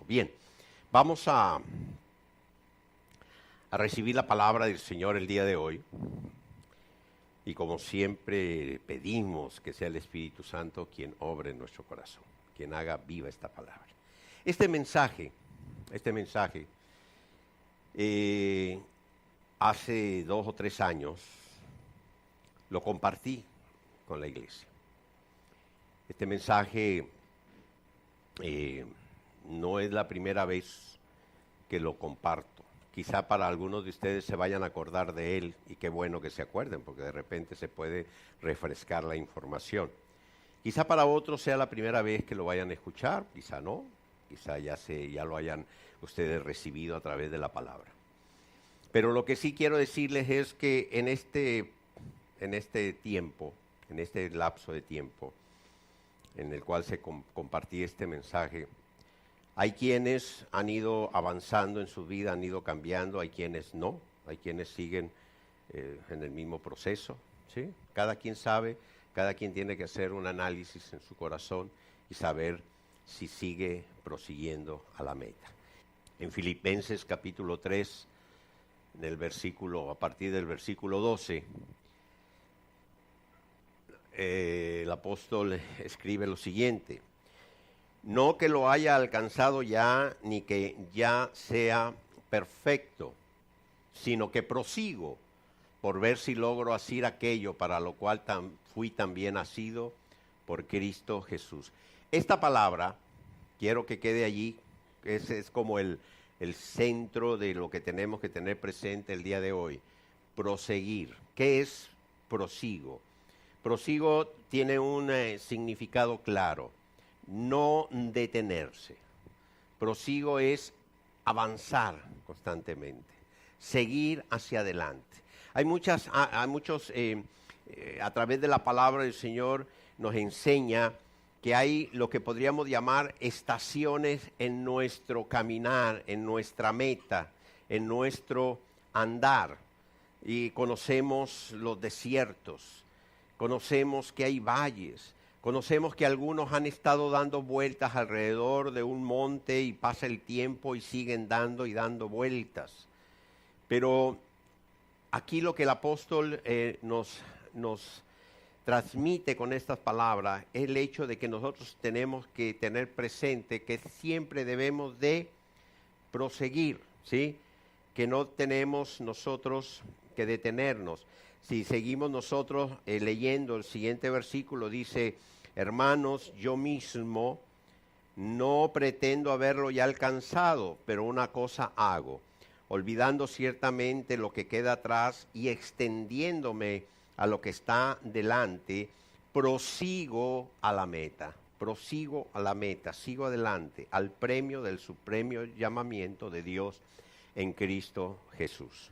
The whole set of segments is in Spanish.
Bien, vamos a recibir la palabra del Señor el día de hoy. Y como siempre pedimos que sea el Espíritu Santo quien obre en nuestro corazón, quien haga viva esta palabra. Este mensaje, hace 2 o 3 años lo compartí con la iglesia. Este mensaje no es la primera vez que lo comparto. Quizá para algunos de ustedes se vayan a acordar de él, y qué bueno que se acuerden, porque de repente se puede refrescar la información. Quizá para otros sea la primera vez que lo vayan a escuchar, quizá no, quizá ya lo hayan ustedes recibido a través de la palabra. Pero lo que sí quiero decirles es que en este lapso de tiempo en el cual compartí este mensaje, hay quienes han ido avanzando en su vida, han ido cambiando, hay quienes no, hay quienes siguen en el mismo proceso, ¿sí? Cada quien sabe, cada quien tiene que hacer un análisis en su corazón y saber si sigue prosiguiendo a la meta. En Filipenses capítulo 3, a partir del versículo 12, el apóstol escribe lo siguiente: no que lo haya alcanzado ya, ni que ya sea perfecto, sino que prosigo por ver si logro hacer aquello para lo cual fui también nacido por Cristo Jesús. Esta palabra, quiero que quede allí, es como el centro de lo que tenemos que tener presente el día de hoy. Proseguir. ¿Qué es prosigo? Prosigo tiene un significado claro. No detenerse. Prosigo es avanzar constantemente, seguir hacia adelante. Hay muchos, a través de la palabra del Señor nos enseña que hay lo que podríamos llamar estaciones en nuestro caminar, en nuestra meta, en nuestro andar. Y conocemos los desiertos, conocemos que hay valles. Conocemos que algunos han estado dando vueltas alrededor de un monte y pasa el tiempo y siguen dando y dando vueltas. Pero aquí lo que el apóstol nos transmite con estas palabras es el hecho de que nosotros tenemos que tener presente que siempre debemos de proseguir, ¿sí? Que no tenemos nosotros que detenernos. Si seguimos nosotros leyendo el siguiente versículo, dice: hermanos, yo mismo no pretendo haberlo ya alcanzado, pero una cosa hago, olvidando ciertamente lo que queda atrás y extendiéndome a lo que está delante, prosigo a la meta, sigo adelante, al premio del supremo llamamiento de Dios en Cristo Jesús.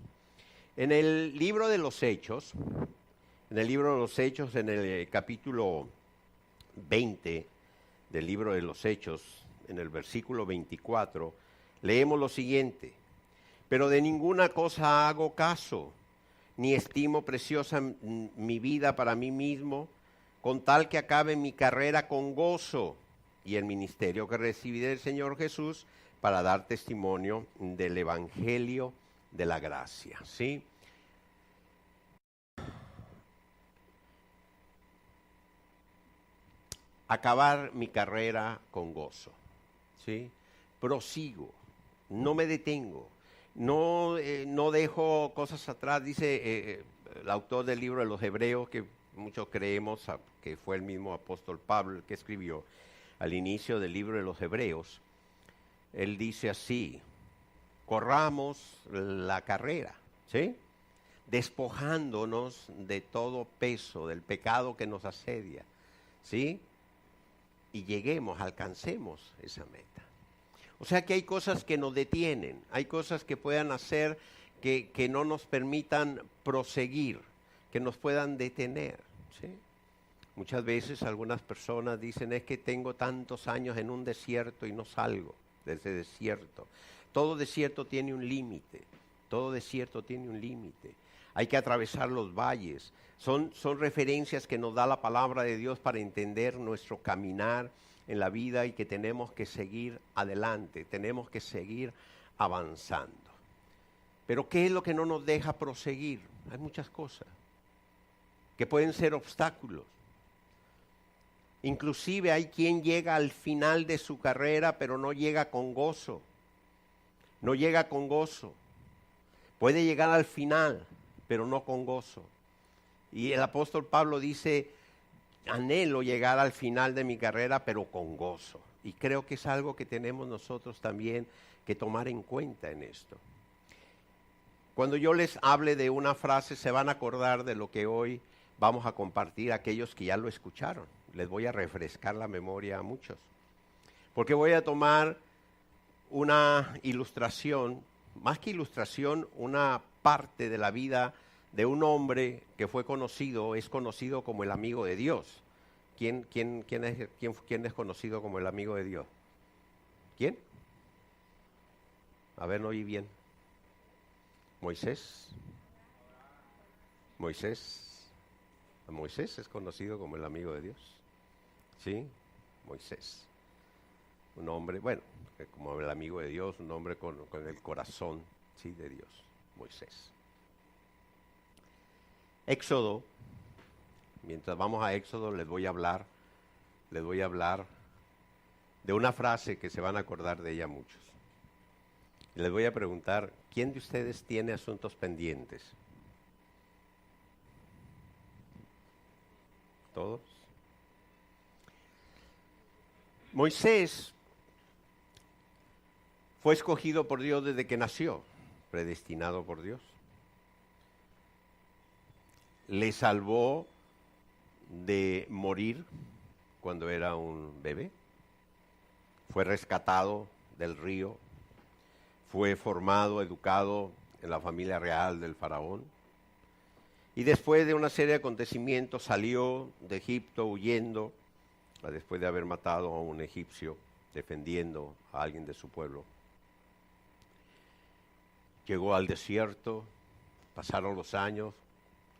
En el libro de los Hechos, en el capítulo 20 del libro de los Hechos, en el versículo 24, leemos lo siguiente: pero de ninguna cosa hago caso, ni estimo preciosa mi vida para mí mismo, con tal que acabe mi carrera con gozo y el ministerio que recibí del Señor Jesús para dar testimonio del Evangelio de la gracia, ¿sí? Acabar mi carrera con gozo, ¿sí? Prosigo, no me detengo, no dejo cosas atrás. Dice el autor del libro de los Hebreos, que muchos creemos que fue el mismo apóstol Pablo el que escribió al inicio del libro de los Hebreos. Él dice así: corramos la carrera, ¿sí? Despojándonos de todo peso, del pecado que nos asedia, ¿sí? Y alcancemos esa meta. O sea que hay cosas que nos detienen, hay cosas que puedan hacer que no nos permitan proseguir, que nos puedan detener, ¿sí? Muchas veces algunas personas dicen: es que tengo tantos años en un desierto y no salgo de ese desierto. Todo desierto tiene un límite, Hay que atravesar los valles. Son referencias que nos da la palabra de Dios para entender nuestro caminar en la vida y que tenemos que seguir adelante, tenemos que seguir avanzando. Pero ¿qué es lo que no nos deja proseguir? Hay muchas cosas que pueden ser obstáculos. Inclusive hay quien llega al final de su carrera, pero no llega con gozo. No llega con gozo. Puede llegar al final, pero no con gozo. Y el apóstol Pablo dice, anhelo llegar al final de mi carrera, pero con gozo. Y creo que es algo que tenemos nosotros también que tomar en cuenta en esto. Cuando yo les hable de una frase, se van a acordar de lo que hoy vamos a compartir aquellos que ya lo escucharon. Les voy a refrescar la memoria a muchos. Porque voy a tomar una ilustración, más que ilustración, una parte de la vida de un hombre que fue conocido, es conocido como el amigo de Dios. ¿Quién es conocido como el amigo de Dios? ¿Quién? A ver, no oí bien. Moisés. Moisés es conocido como el amigo de Dios. ¿Sí? Moisés. Un hombre, bueno, como el amigo de Dios, un hombre con el corazón, ¿sí?, de Dios. Moisés. Éxodo, mientras vamos a Éxodo les voy a hablar de una frase que se van a acordar de ella muchos. Y les voy a preguntar, ¿quién de ustedes tiene asuntos pendientes? ¿Todos? Moisés fue escogido por Dios desde que nació, predestinado por Dios. Le salvó de morir cuando era un bebé. Fue rescatado del río. Fue formado, educado en la familia real del faraón. Y después de una serie de acontecimientos salió de Egipto huyendo, después de haber matado a un egipcio, defendiendo a alguien de su pueblo. Llegó al desierto, pasaron los años,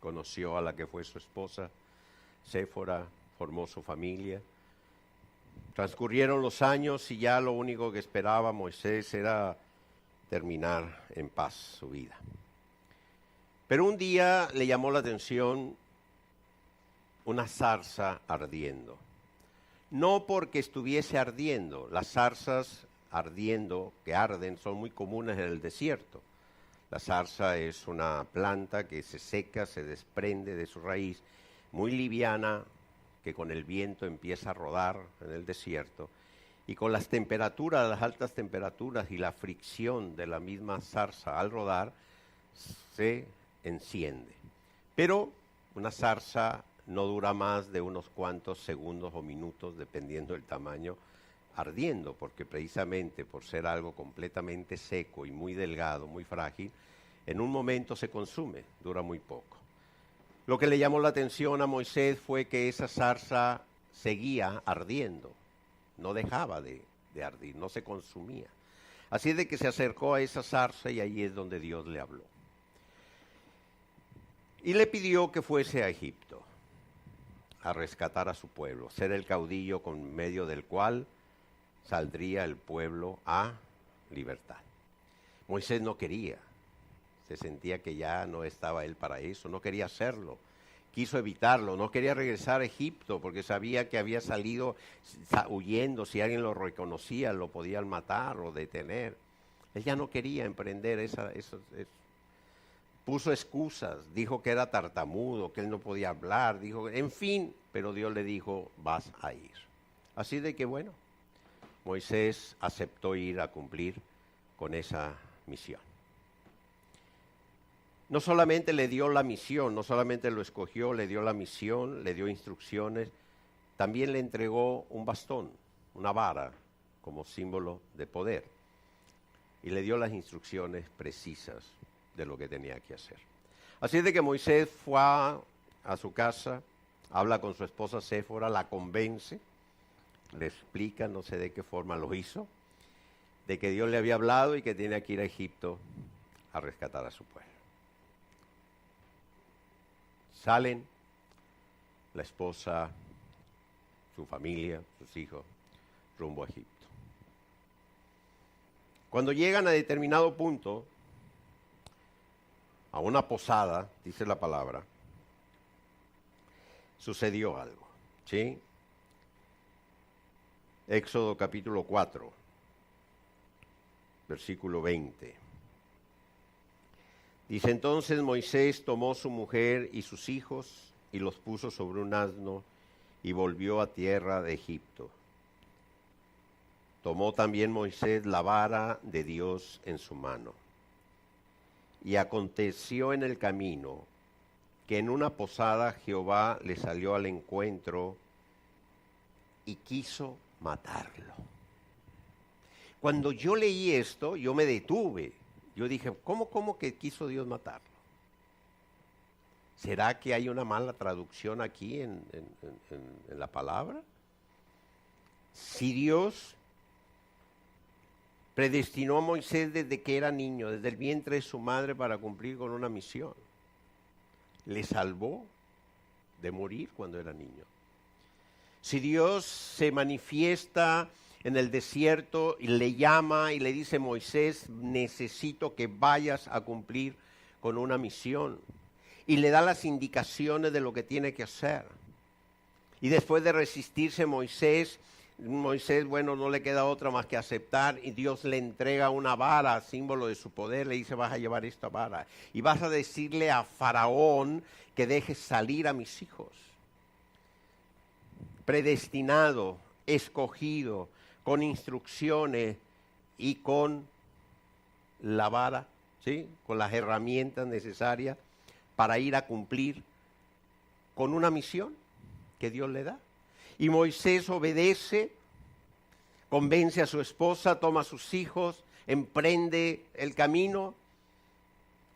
conoció a la que fue su esposa, Séfora, formó su familia. Transcurrieron los años y ya lo único que esperaba Moisés era terminar en paz su vida. Pero un día le llamó la atención una zarza ardiendo. No porque estuviese ardiendo, las zarzas ardiendo, que arden, son muy comunes en el desierto. La zarza es una planta que se seca, se desprende de su raíz, muy liviana, que con el viento empieza a rodar en el desierto. Y con las temperaturas, las altas temperaturas y la fricción de la misma zarza al rodar, se enciende. Pero una zarza no dura más de unos cuantos segundos o minutos, dependiendo del tamaño, ardiendo, porque precisamente por ser algo completamente seco y muy delgado, muy frágil, en un momento se consume, dura muy poco. Lo que le llamó la atención a Moisés fue que esa zarza seguía ardiendo, no dejaba de ardir, no se consumía. Así de que se acercó a esa zarza y ahí es donde Dios le habló. Y le pidió que fuese a Egipto a rescatar a su pueblo, ser el caudillo con medio del cual saldría el pueblo a libertad. Moisés no quería, se sentía que ya no estaba él para eso, no quería hacerlo, quiso evitarlo, no quería regresar a Egipto porque sabía que había salido huyendo, si alguien lo reconocía lo podían matar o detener. Él ya no quería emprender eso. Puso excusas, dijo que era tartamudo, que él no podía hablar, dijo, en fin, pero Dios le dijo, vas a ir. Así de que bueno, Moisés aceptó ir a cumplir con esa misión. No solamente le dio la misión, no solamente lo escogió, le dio la misión, le dio instrucciones, también le entregó un bastón, una vara, como símbolo de poder. Y le dio las instrucciones precisas de lo que tenía que hacer. Así de que Moisés fue a su casa, habla con su esposa Séfora, la convence, le explica, no sé de qué forma lo hizo, de que Dios le había hablado y que tenía que ir a Egipto a rescatar a su pueblo. Salen, la esposa, su familia, sus hijos, rumbo a Egipto. Cuando llegan a determinado punto, a una posada, dice la palabra, sucedió algo, ¿sí? Éxodo capítulo 4, versículo 20. Dice: entonces Moisés tomó su mujer y sus hijos y los puso sobre un asno y volvió a tierra de Egipto. Tomó también Moisés la vara de Dios en su mano. Y aconteció en el camino que en una posada Jehová le salió al encuentro y quiso matarlo. Cuando yo leí esto, yo me detuve. Yo dije, ¿cómo que quiso Dios matarlo? ¿Será que hay una mala traducción aquí en la palabra? Si Dios predestinó a Moisés desde que era niño, desde el vientre de su madre, para cumplir con una misión, le salvó de morir cuando era niño. Si Dios se manifiesta en el desierto y le llama y le dice: Moisés, necesito que vayas a cumplir con una misión, y le da las indicaciones de lo que tiene que hacer. Y después de resistirse Moisés, bueno, no le queda otra más que aceptar, y Dios le entrega una vara, símbolo de su poder. Le dice: vas a llevar esta vara y vas a decirle a Faraón que deje salir a mis hijos. Predestinado, escogido, con instrucciones y con la vara, ¿sí? Con las herramientas necesarias para ir a cumplir con una misión que Dios le da. Y Moisés obedece, convence a su esposa, toma a sus hijos, emprende el camino,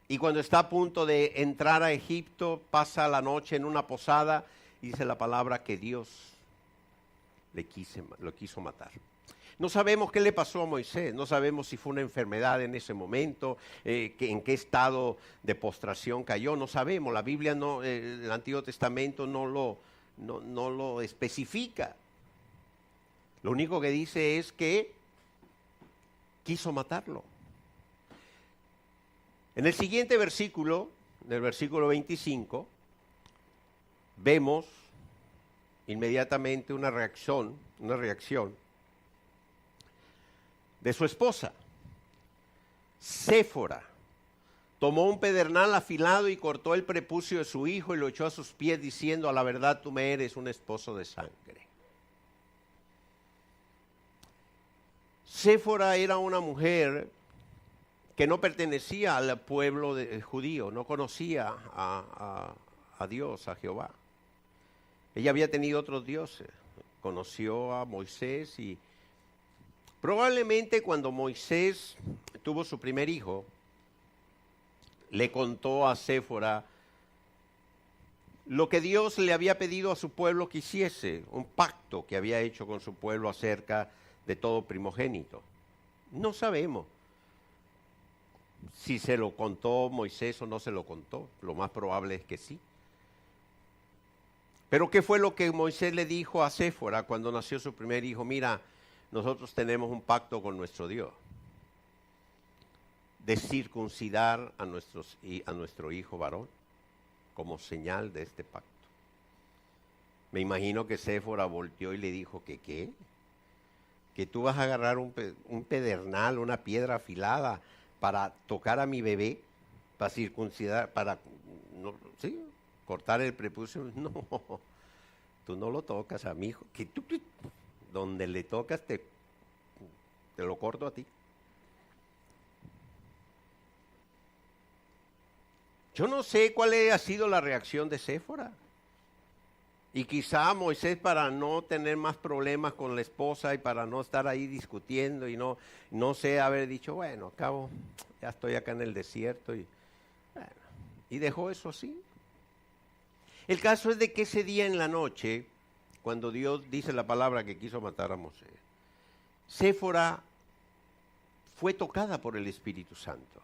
y cuando está a punto de entrar a Egipto, pasa la noche en una posada, y dice la palabra que Dios lo quiso matar. No sabemos qué le pasó a Moisés, no sabemos si fue una enfermedad en ese momento, en qué estado de postración cayó, no sabemos. La Biblia, el Antiguo Testamento no lo especifica. Lo único que dice es que quiso matarlo. En el siguiente versículo, en el versículo 25, vemos inmediatamente una reacción de su esposa. Séfora tomó un pedernal afilado y cortó el prepucio de su hijo y lo echó a sus pies, diciendo: a la verdad tú me eres un esposo de sangre. Séfora era una mujer que no pertenecía al pueblo judío, no conocía a Dios, a Jehová. Ella había tenido otros dioses, conoció a Moisés, y probablemente cuando Moisés tuvo su primer hijo, le contó a Séfora lo que Dios le había pedido a su pueblo que hiciese, un pacto que había hecho con su pueblo acerca de todo primogénito. No sabemos si se lo contó Moisés o no se lo contó, lo más probable es que sí. Pero ¿qué fue lo que Moisés le dijo a Séfora cuando nació su primer hijo? Mira, nosotros tenemos un pacto con nuestro Dios de circuncidar a nuestro hijo varón como señal de este pacto. Me imagino que Séfora volteó y le dijo que ¿qué? Que tú vas a agarrar un pedernal, una piedra afilada para tocar a mi bebé, para circuncidar, ¿sí? Cortar el prepucio. No, tú no lo tocas a mi hijo. Que tú, donde le tocas te lo corto a ti. Yo no sé cuál ha sido la reacción de Séfora. Y quizá Moisés, para no tener más problemas con la esposa y para no estar ahí discutiendo y no sé, haber dicho: bueno, al cabo, ya estoy acá en el desierto, y dejó eso así. El caso es de que ese día en la noche, cuando Dios dice la palabra que quiso matar a Moisés, Séfora fue tocada por el Espíritu Santo.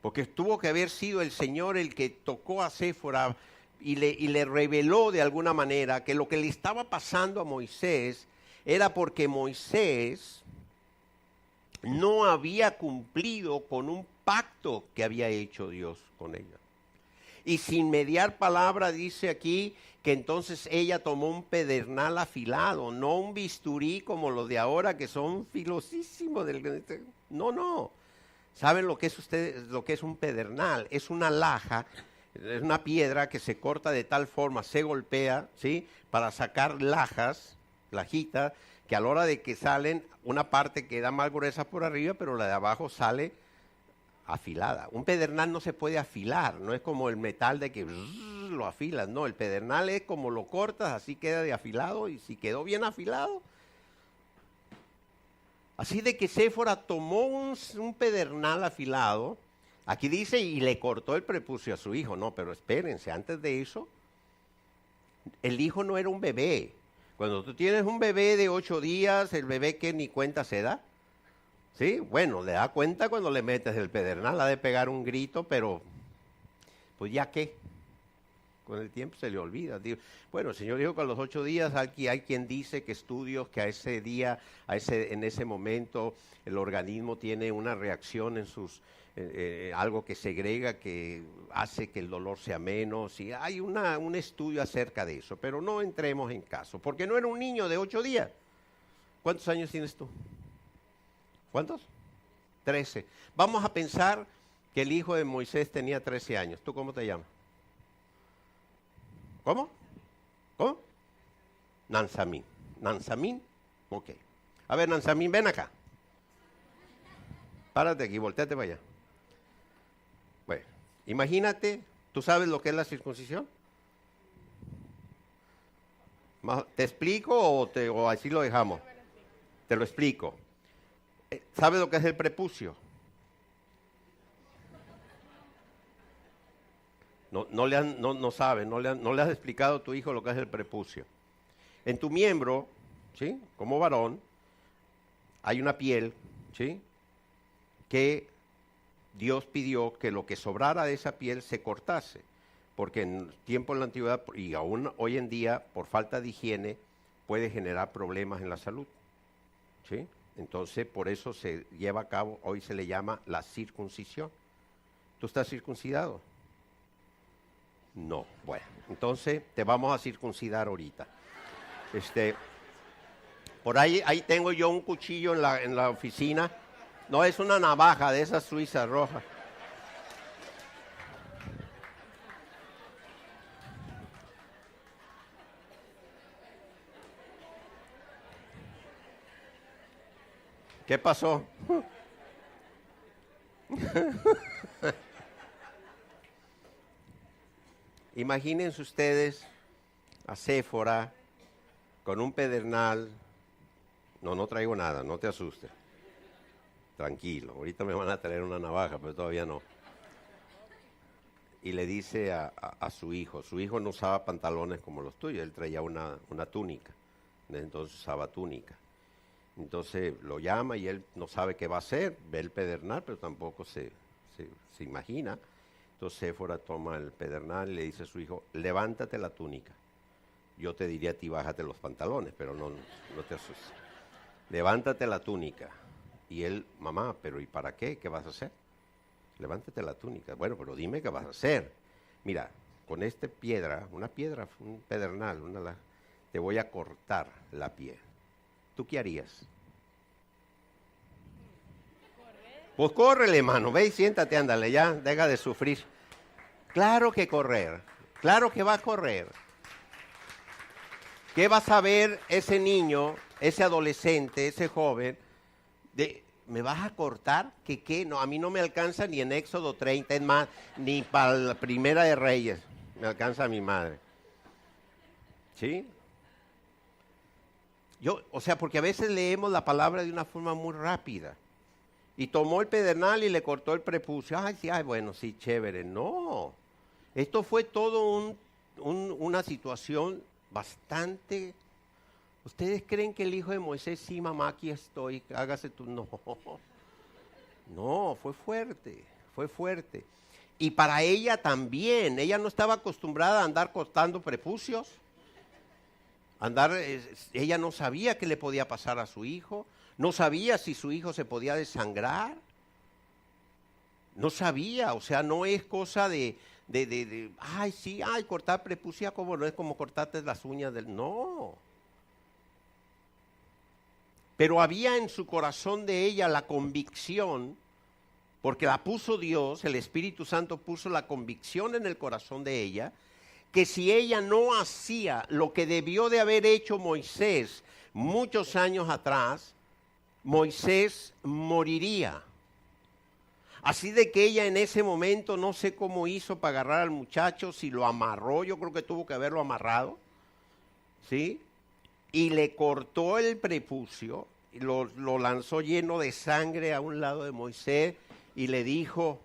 Porque tuvo que haber sido el Señor el que tocó a Séfora y le reveló de alguna manera que lo que le estaba pasando a Moisés era porque Moisés no había cumplido con un pacto que había hecho Dios con ella. Y sin mediar palabra dice aquí que entonces ella tomó un pedernal afilado, no un bisturí como los de ahora que son filosísimos. No. ¿Saben lo que es ustedes, lo que es un pedernal? Es una laja, es una piedra que se corta de tal forma, se golpea, ¿sí? Para sacar lajitas, que a la hora de que salen, una parte queda más gruesa por arriba, pero la de abajo sale afilada. Un pedernal no se puede afilar, no es como el metal de que lo afilas, no, el pedernal es como lo cortas, así queda de afilado, y si quedó bien afilado. Así de que Séfora tomó un pedernal afilado, aquí dice, y le cortó el prepucio a su hijo. No, pero espérense, antes de eso, el hijo no era un bebé. Cuando tú tienes un bebé de 8 días, el bebé que ni cuenta se da. Sí, bueno, le da cuenta cuando le metes el pedernal, ha de pegar un grito, pero pues ya qué, con el tiempo se le olvida. Bueno, el Señor dijo que a los 8 días hay quien dice que estudios que a ese día, en ese momento, el organismo tiene una reacción en sus, algo que segrega, que hace que el dolor sea menos, y hay un estudio acerca de eso, pero no entremos en caso, porque no era un niño de 8 días. ¿Cuántos años tienes tú? ¿Cuántos? 13. Vamos a pensar que el hijo de Moisés tenía 13 años. ¿Tú cómo te llamas? ¿Cómo? ¿Cómo? Nansamín. ¿Nansamín? Ok. A ver, Nansamín, ven acá. Párate aquí, volteate para allá. Bueno, imagínate, ¿tú sabes lo que es la circuncisión? ¿Te explico o así lo dejamos? Te lo explico. ¿Sabe lo que es el prepucio? No sabe, no le has explicado a tu hijo lo que es el prepucio. En tu miembro, ¿sí? Como varón, hay una piel, ¿sí? Que Dios pidió que lo que sobrara de esa piel se cortase, porque en tiempo en la antigüedad y aún hoy en día, por falta de higiene, puede generar problemas en la salud, ¿sí? Entonces, por eso se lleva a cabo, hoy se le llama la circuncisión. ¿Tú estás circuncidado? No. Bueno, entonces te vamos a circuncidar ahorita. Por ahí tengo yo un cuchillo en la oficina. No, es una navaja de esas suizas rojas. ¿Qué pasó? Imagínense ustedes a Séfora con un pedernal. No traigo nada, no te asustes. Tranquilo, ahorita me van a traer una navaja, pero todavía no. Y le dice a su hijo no usaba pantalones como los tuyos, él traía una túnica, entonces usaba túnica. Entonces lo llama y él no sabe qué va a hacer, ve el pedernal, pero tampoco se imagina. Entonces Séfora toma el pedernal y le dice a su hijo, levántate la túnica. Yo te diría a ti, bájate los pantalones, pero no te asustes. Levántate la túnica. Y él, mamá, pero ¿y para qué? ¿Qué vas a hacer? Levántate la túnica. Bueno, pero dime qué vas a hacer. Mira, con esta piedra, un pedernal, te voy a cortar la piel. ¿Tú qué harías? Pues córrele, mano, ve y siéntate, ándale, ya, deja de sufrir. Claro que correr, claro que va a correr. ¿Qué va a saber ese niño, ese adolescente, ese joven? ¿Me vas a cortar? ¿Qué? No, a mí no me alcanza ni en Éxodo 30, es más, ni para la Primera de Reyes me alcanza a mi madre. ¿Sí? Porque a veces leemos la palabra de una forma muy rápida. Y tomó el pedernal y le cortó el prepucio. Bueno, sí, chévere. No, esto fue todo una situación bastante. ¿Ustedes creen que el hijo de Moisés, sí, mamá, aquí estoy, hágase tú? No, fue fuerte. Y para ella también, ella no estaba acostumbrada a andar cortando prepucios. Ella no sabía qué le podía pasar a su hijo, no sabía si su hijo se podía desangrar, no sabía, o sea, no es cosa ay, sí, ay, cortar prepucia, como no es como cortarte las uñas no. Pero había en su corazón de ella la convicción, porque la puso Dios, el Espíritu Santo puso la convicción en el corazón de ella, que si ella no hacía lo que debió de haber hecho Moisés muchos años atrás, Moisés moriría. Así de que ella en ese momento no sé cómo hizo para agarrar al muchacho, si lo amarró, yo creo que tuvo que haberlo amarrado, ¿sí? Y le cortó el prepucio, y lo lanzó lleno de sangre a un lado de Moisés y le dijo,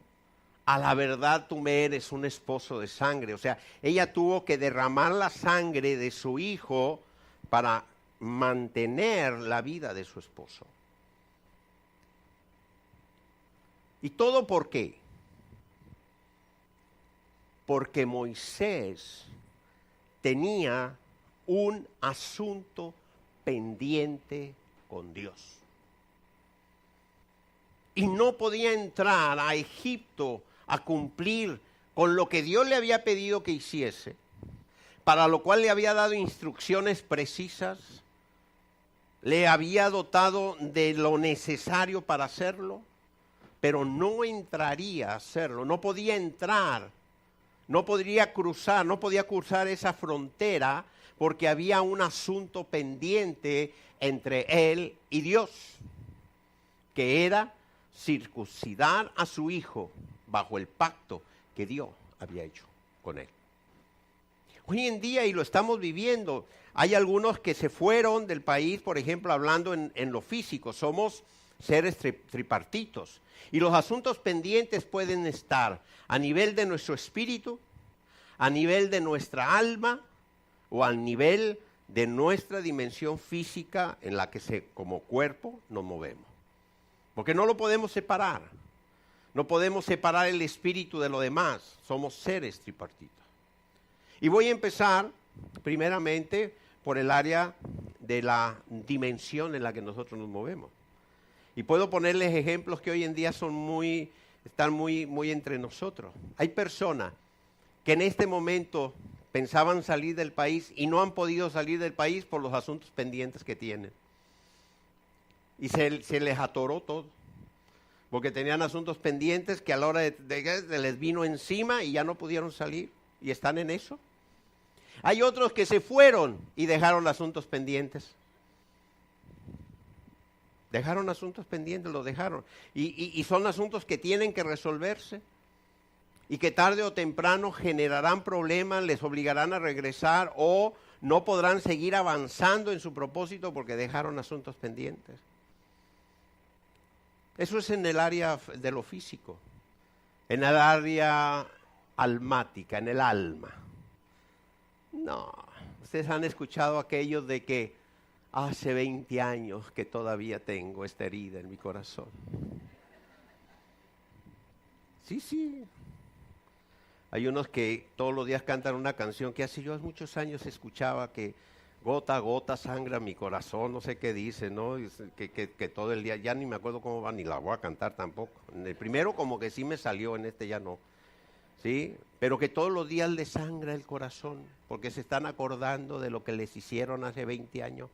a la verdad tú me eres un esposo de sangre. O sea, ella tuvo que derramar la sangre de su hijo para mantener la vida de su esposo. ¿Y todo por qué? Porque Moisés tenía un asunto pendiente con Dios. Y no podía entrar a Egipto a cumplir con lo que Dios le había pedido que hiciese, para lo cual le había dado instrucciones precisas, le había dotado de lo necesario para hacerlo, pero no entraría a hacerlo, no podía entrar, no podía cruzar esa frontera porque había un asunto pendiente entre él y Dios, que era circuncidar a su hijo bajo el pacto que Dios había hecho con él. Hoy en día, y lo estamos viviendo, hay algunos que se fueron del país, por ejemplo, hablando en lo físico, somos seres tripartitos. Y los asuntos pendientes pueden estar a nivel de nuestro espíritu, a nivel de nuestra alma o a nivel de nuestra dimensión física en la que como cuerpo nos movemos. Porque no lo podemos separar. No podemos separar el espíritu de lo demás. Somos seres tripartitos. Y voy a empezar primeramente por el área de la dimensión en la que nosotros nos movemos. Y puedo ponerles ejemplos que hoy en día están muy entre nosotros. Hay personas que en este momento pensaban salir del país y no han podido salir del país por los asuntos pendientes que tienen. Y se les atoró todo. Porque tenían asuntos pendientes que a la hora de les vino encima y ya no pudieron salir. Y están en eso. Hay otros que se fueron y dejaron asuntos pendientes. Dejaron asuntos pendientes, los dejaron. Y son asuntos que tienen que resolverse. Y que tarde o temprano generarán problemas, les obligarán a regresar o no podrán seguir avanzando en su propósito porque dejaron asuntos pendientes. Eso es en el área de lo físico. En el área almática, en el alma. No, ustedes han escuchado aquello de que hace 20 años que todavía tengo esta herida en mi corazón. Sí. Hay unos que todos los días cantan una canción que hace muchos años escuchaba que gota a gota sangra mi corazón, no sé qué dice, ¿no? Que todo el día, ya ni me acuerdo cómo va, ni la voy a cantar tampoco. En el primero como que sí me salió, en este ya no. ¿Sí? Pero que todos los días les sangra el corazón, porque se están acordando de lo que les hicieron hace 20 años.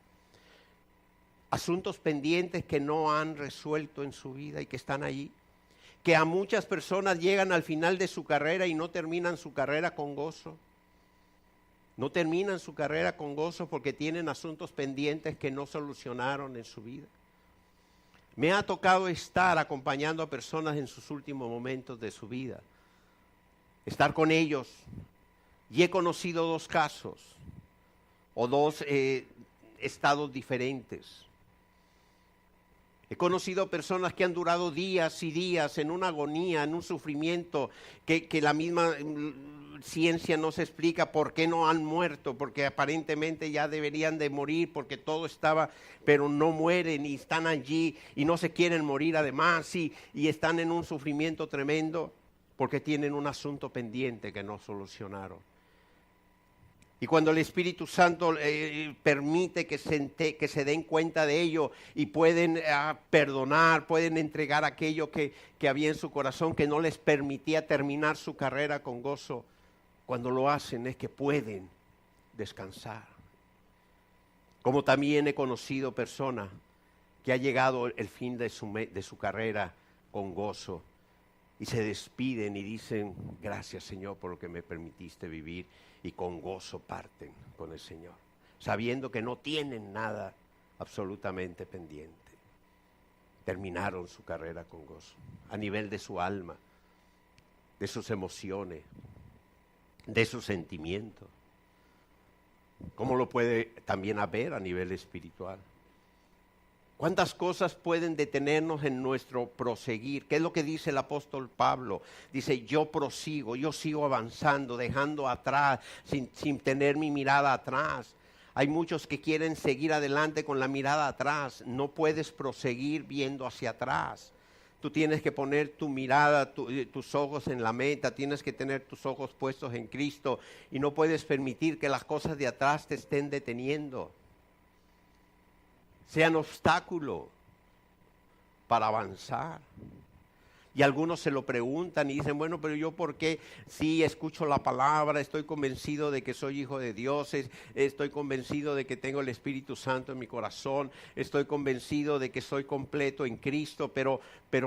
Asuntos pendientes que no han resuelto en su vida y que están allí. Que a muchas personas llegan al final de su carrera y no terminan su carrera con gozo. No terminan su carrera con gozo porque tienen asuntos pendientes que no solucionaron en su vida. Me ha tocado estar acompañando a personas en sus últimos momentos de su vida. Estar con ellos. Y he conocido 2 casos o 2 estados diferentes. He conocido personas que han durado días y días en una agonía, en un sufrimiento que la misma ciencia no se explica por qué no han muerto, porque aparentemente ya deberían de morir, porque todo estaba, pero no mueren y están allí y no se quieren morir además y están en un sufrimiento tremendo porque tienen un asunto pendiente que no solucionaron. Y cuando el Espíritu Santo permite que se den cuenta de ello y pueden perdonar, pueden entregar aquello que había en su corazón, que no les permitía terminar su carrera con gozo, cuando lo hacen es que pueden descansar. Como también he conocido personas que ha llegado el fin de su carrera con gozo y se despiden y dicen, gracias Señor por lo que me permitiste vivir, y con gozo parten con el Señor, sabiendo que no tienen nada absolutamente pendiente. Terminaron su carrera con gozo, a nivel de su alma, de sus emociones, de sus sentimientos. ¿Cómo lo puede también haber a nivel espiritual? ¿Cuántas cosas pueden detenernos en nuestro proseguir? ¿Qué es lo que dice el apóstol Pablo? Dice, yo prosigo, yo sigo avanzando, dejando atrás, sin tener mi mirada atrás. Hay muchos que quieren seguir adelante con la mirada atrás. No puedes proseguir viendo hacia atrás. Tú tienes que poner tu mirada, tus ojos en la meta, tienes que tener tus ojos puestos en Cristo y no puedes permitir que las cosas de atrás te estén deteniendo. Sean obstáculo para avanzar. Y algunos se lo preguntan y dicen, bueno, pero yo ¿por qué? Sí, escucho la palabra, estoy convencido de que soy hijo de Dios, estoy convencido de que tengo el Espíritu Santo en mi corazón, estoy convencido de que soy completo en Cristo, pero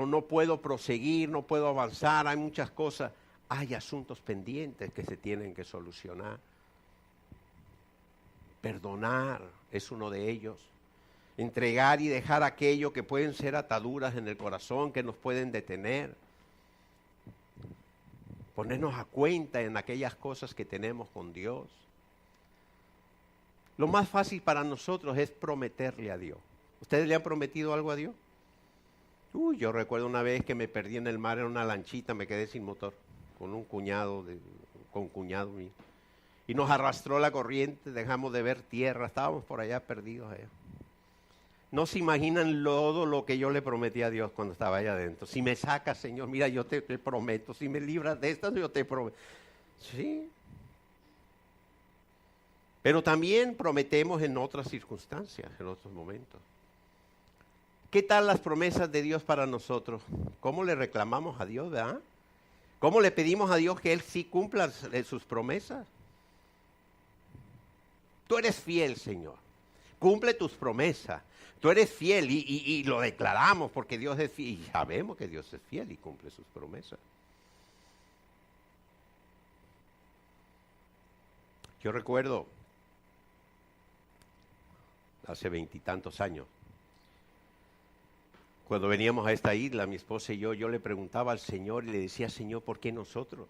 no puedo proseguir, no puedo avanzar, hay muchas cosas. Hay asuntos pendientes que se tienen que solucionar. Perdonar es uno de ellos. Entregar y dejar aquello que pueden ser ataduras en el corazón, que nos pueden detener. Ponernos a cuenta en aquellas cosas que tenemos con Dios. Lo más fácil para nosotros es prometerle a Dios. ¿Ustedes le han prometido algo a Dios? Yo recuerdo una vez que me perdí en el mar en una lanchita, me quedé sin motor, con un cuñado mío. Y nos arrastró la corriente, dejamos de ver tierra, estábamos por allá perdidos allá. No se imaginan todo lo que yo le prometí a Dios cuando estaba allá adentro. Si me sacas, Señor, mira, yo te prometo. Si me libras de estas, yo te prometo. Sí. Pero también prometemos en otras circunstancias, en otros momentos. ¿Qué tal las promesas de Dios para nosotros? ¿Cómo le reclamamos a Dios, verdad? ¿Cómo le pedimos a Dios que Él sí cumpla sus promesas? Tú eres fiel, Señor. Cumple tus promesas. Tú eres fiel y lo declaramos porque Dios es fiel. Y sabemos que Dios es fiel y cumple sus promesas. Yo recuerdo hace 20 y tantos años, cuando veníamos a esta isla, mi esposa y yo le preguntaba al Señor y le decía, Señor, ¿por qué nosotros?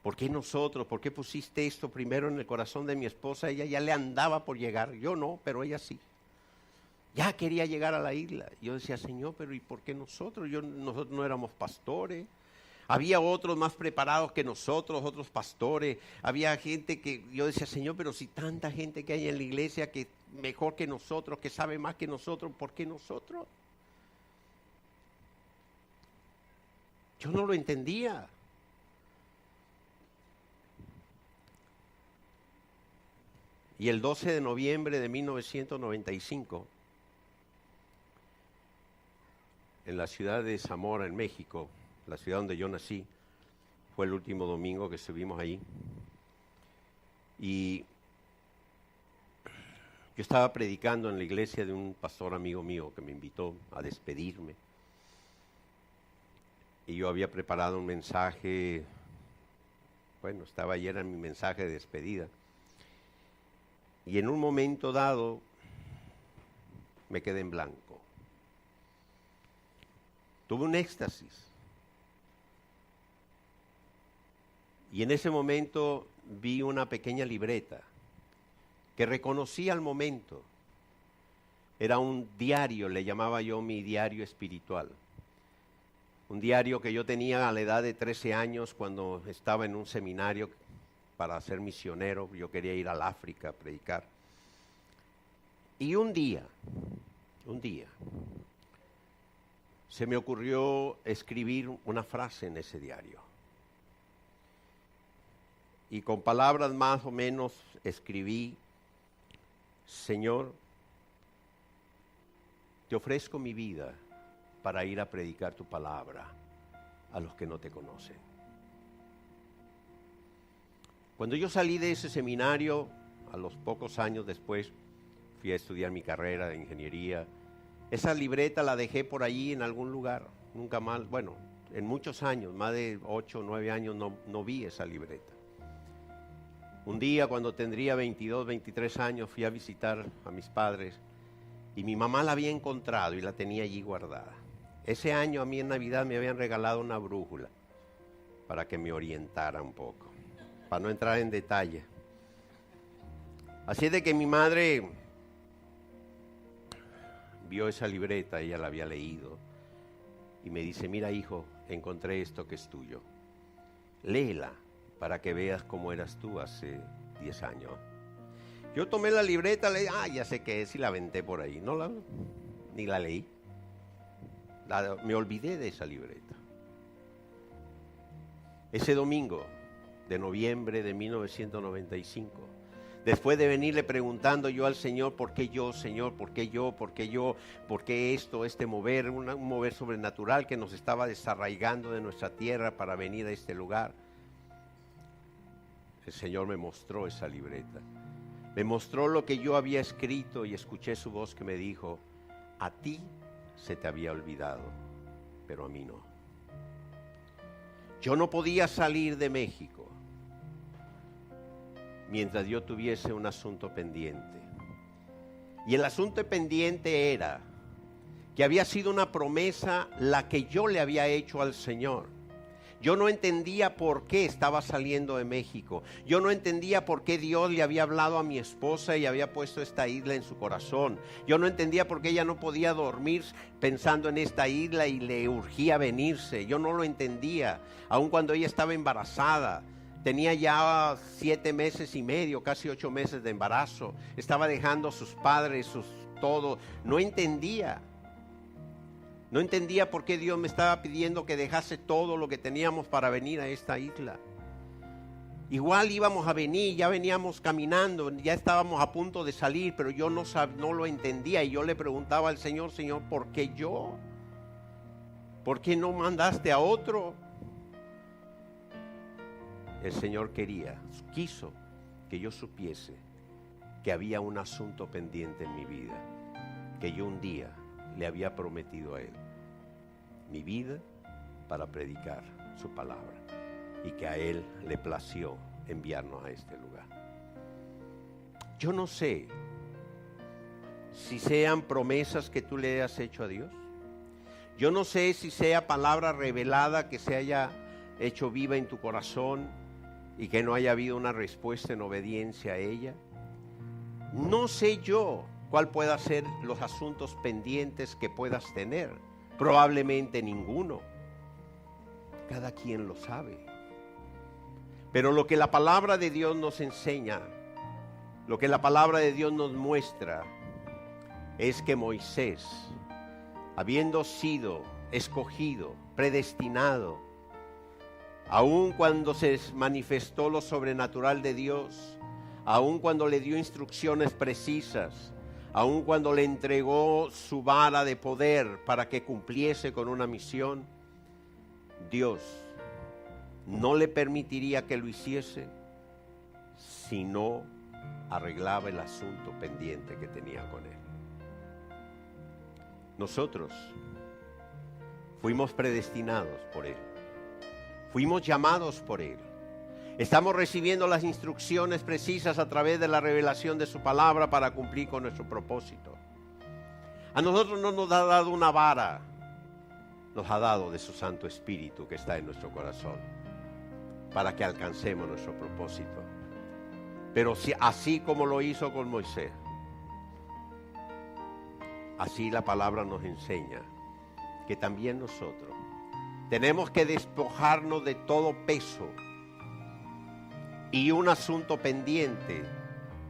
¿Por qué nosotros? ¿Por qué pusiste esto primero en el corazón de mi esposa? Ella ya le andaba por llegar, yo no, pero ella sí. Ya quería llegar a la isla. Yo decía, Señor, pero ¿y por qué nosotros? Nosotros no éramos pastores. Había otros más preparados que nosotros, otros pastores. Había gente que, yo decía, Señor, pero si tanta gente que hay en la iglesia que mejor que nosotros, que sabe más que nosotros, ¿por qué nosotros? Yo no lo entendía. Y el 12 de noviembre de 1995, en la ciudad de Zamora, en México, la ciudad donde yo nací, fue el último domingo que estuvimos allí. Y yo estaba predicando en la iglesia de un pastor amigo mío que me invitó a despedirme. Y yo había preparado un mensaje, estaba ayer en mi mensaje de despedida. Y en un momento dado me quedé en blanco. Tuve un éxtasis. Y en ese momento vi una pequeña libreta que reconocí al momento. Era un diario, le llamaba yo mi diario espiritual. Un diario que yo tenía a la edad de 13 años cuando estaba en un seminario para ser misionero. Yo quería ir al África a predicar. Y un día, se me ocurrió escribir una frase en ese diario. y con palabras más o menos escribí: Señor, te ofrezco mi vida para ir a predicar tu palabra a los que no te conocen. Cuando yo salí de ese seminario, a los pocos años después, fui a estudiar mi carrera de ingeniería. Esa libreta la dejé por allí en algún lugar, nunca más, bueno, en muchos años, más de 8 o 9 años no vi esa libreta. Un día, cuando tendría 22, 23 años, fui a visitar a mis padres y mi mamá la había encontrado y la tenía allí guardada. Ese año a mí en Navidad me habían regalado una brújula para que me orientara un poco, para no entrar en detalle. Así es de que mi madre vio esa libreta, ella la había leído, y me dice: mira, hijo, encontré esto que es tuyo. Léela para que veas cómo eras tú hace 10 años. Yo tomé la libreta, leí, ya sé qué es, y la aventé por ahí. Ni la leí. Me olvidé de esa libreta. Ese domingo de noviembre de 1995, después de venirle preguntando yo al Señor: ¿por qué yo, Señor? ¿Por qué yo? ¿Por qué yo? ¿Por qué esto? Este mover, un mover sobrenatural que nos estaba desarraigando de nuestra tierra para venir a este lugar. El Señor me mostró esa libreta. Me mostró lo que yo había escrito y escuché su voz que me dijo: a ti se te había olvidado, pero a mí no. Yo no podía salir de México mientras yo tuviese un asunto pendiente. Y el asunto pendiente era que había sido una promesa la que yo le había hecho al Señor. Yo no entendía por qué estaba saliendo de México. Yo no entendía por qué Dios le había hablado a mi esposa y había puesto esta isla en su corazón. Yo no entendía por qué ella no podía dormir pensando en esta isla y le urgía venirse. Yo no lo entendía, aun cuando ella estaba embarazada. Tenía ya 7 meses y medio, casi 8 meses de embarazo. Estaba dejando a sus padres, todo. No entendía. No entendía por qué Dios me estaba pidiendo que dejase todo lo que teníamos para venir a esta isla. Igual íbamos a venir, ya veníamos caminando, ya estábamos a punto de salir, pero yo no lo entendía y yo le preguntaba al Señor: Señor, ¿por qué yo? ¿Por qué no mandaste a otro? El Señor quiso que yo supiese que había un asunto pendiente en mi vida, que yo un día le había prometido a Él, mi vida para predicar su palabra, y que a Él le plació enviarnos a este lugar. Yo no sé si sean promesas que tú le has hecho a Dios. Yo no sé si sea palabra revelada que se haya hecho viva en tu corazón y que no haya habido una respuesta en obediencia a ella. No sé yo cuál pueda ser los asuntos pendientes que puedas tener. Probablemente ninguno. Cada quien lo sabe. Pero lo que la palabra de Dios nos enseña, lo que la palabra de Dios nos muestra, es que Moisés, habiendo sido escogido, predestinado, aun cuando se manifestó lo sobrenatural de Dios, aun cuando le dio instrucciones precisas, aun cuando le entregó su vara de poder para que cumpliese con una misión, Dios no le permitiría que lo hiciese si no arreglaba el asunto pendiente que tenía con él. Nosotros fuimos predestinados por Él, fuimos llamados por Él. Estamos recibiendo las instrucciones precisas a través de la revelación de su palabra para cumplir con nuestro propósito. A nosotros no nos ha dado una vara, nos ha dado de su Santo Espíritu que está en nuestro corazón para que alcancemos nuestro propósito. Pero así como lo hizo con Moisés, así la palabra nos enseña que también nosotros tenemos que despojarnos de todo peso. Y un asunto pendiente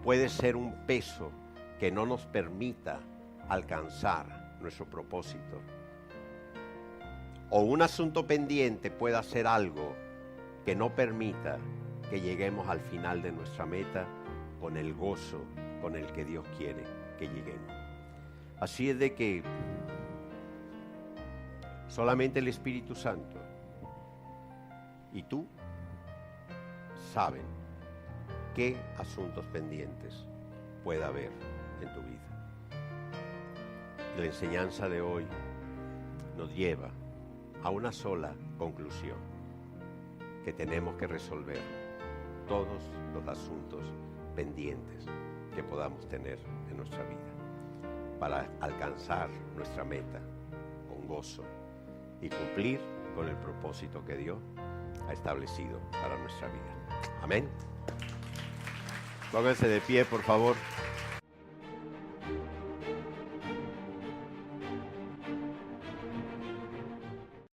puede ser un peso que no nos permita alcanzar nuestro propósito. O un asunto pendiente puede ser algo que no permita que lleguemos al final de nuestra meta con el gozo con el que Dios quiere que lleguemos. Así es de que solamente el Espíritu Santo y tú saben qué asuntos pendientes pueda haber en tu vida. La enseñanza de hoy nos lleva a una sola conclusión, que tenemos que resolver todos los asuntos pendientes que podamos tener en nuestra vida para alcanzar nuestra meta con gozo y cumplir con el propósito que Dios ha establecido para nuestra vida. Amén. Pónganse de pie, por favor.